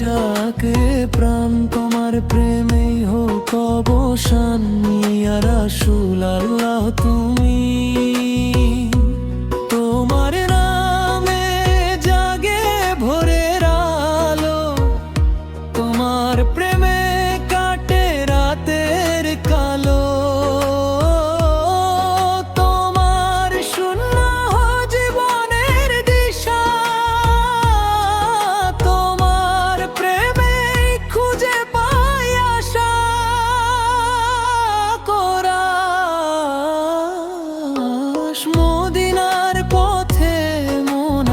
যাকে প্রাণ তোমার প্রেমেই হোক অবসান। ইয়া রাসূলুল্লাহ তুমি, তোমার নামে জাগে ভোরের আলো, তোমার প্রেমে কাটে রাতের কালো। তোমার শূন্য জীবনের দিশা, তোমার প্রেমে খুঁজে পাই আশা। কোরাস মদিনার পথে মন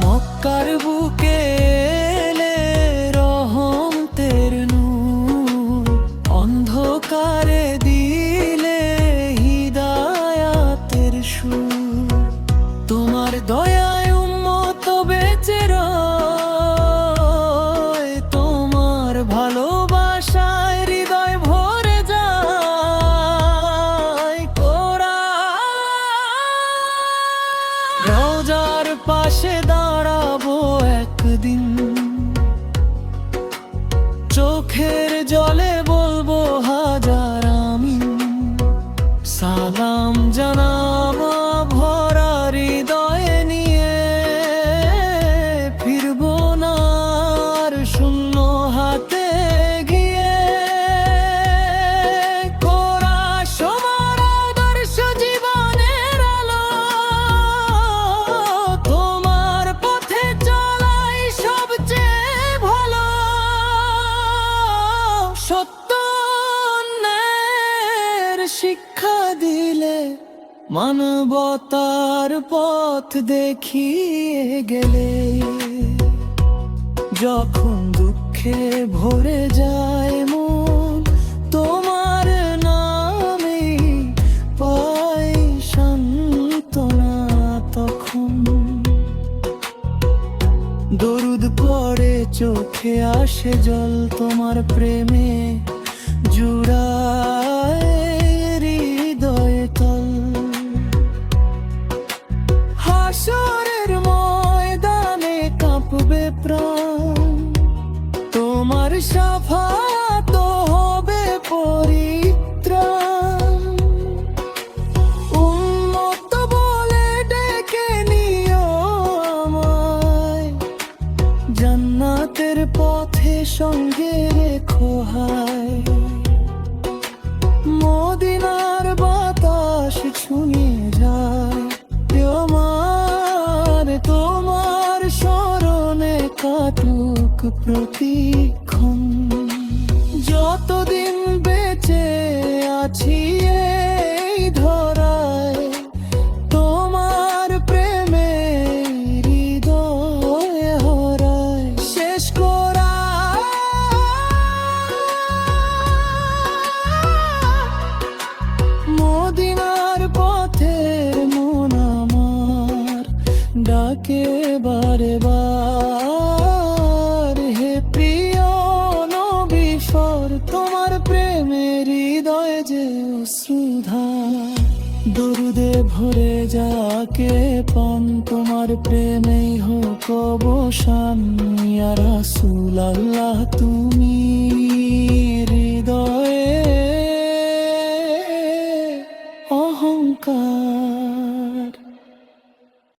মক্কার বুকে এলে রহমতের নূর, অন্ধকারে দিলে হিদায়াতের সুর। তোমার দয়ায় উম্মত বেঁচে রয়, তোমার ভালোবাসায় হৃদয় ভরে যায়। রওজার পাশে দাঁড়াবো একদিন, চোখের জলে বলবো হাজার আমিন। সালাম জানাবো ভরা হৃদয়ে নিয়ে, ফিরবো না আর শূন্য হাতে গিয়ে। কোরাস আমার আদর্শ জীবনের আলো, তোমার পথে চলাই সবচেয়ে ভালো। সত্য অন্যায়ের শিক্ষা দিলে, মানবতার পথ দেখিয়ে গেলে। যখন দুঃখে ভরে যায় মন, তোমার নামে পাই সান্ত্বনা তখন। দরুদ পড়ে চোখে আসে জল, তোমার প্রেমে জুড়ায় হৃদয় তল। হাসরের ময়দানে কাঁপবে প্রাণ, তোমার শাফাত হবে পরিত্রাণ। উম্মত বলে ডেকে নিও আমায়, জান্নাতের পথে সঙ্গে রেখো হায়। মদিনার বাতাস ছুঁয়ে যায় আমার, তোমার স্মরণে কাটুক প্রতিক্ষণ। যতদিন বেঁচে আছি এই ধরায়, তোমার প্রেমে হৃদয় হরায়। শেষ করা মদিনার পথের মন আমার ডাকে বারে বার। হে প্রিয় নবী ফর, তোমার প্রেমের হৃদয় যে অশ্রুধার। দরুদে ভরে যাকে পান, তোমার প্রেমেই হোক অবসান। ইয়া রাসূলুল্লাহ তুমি,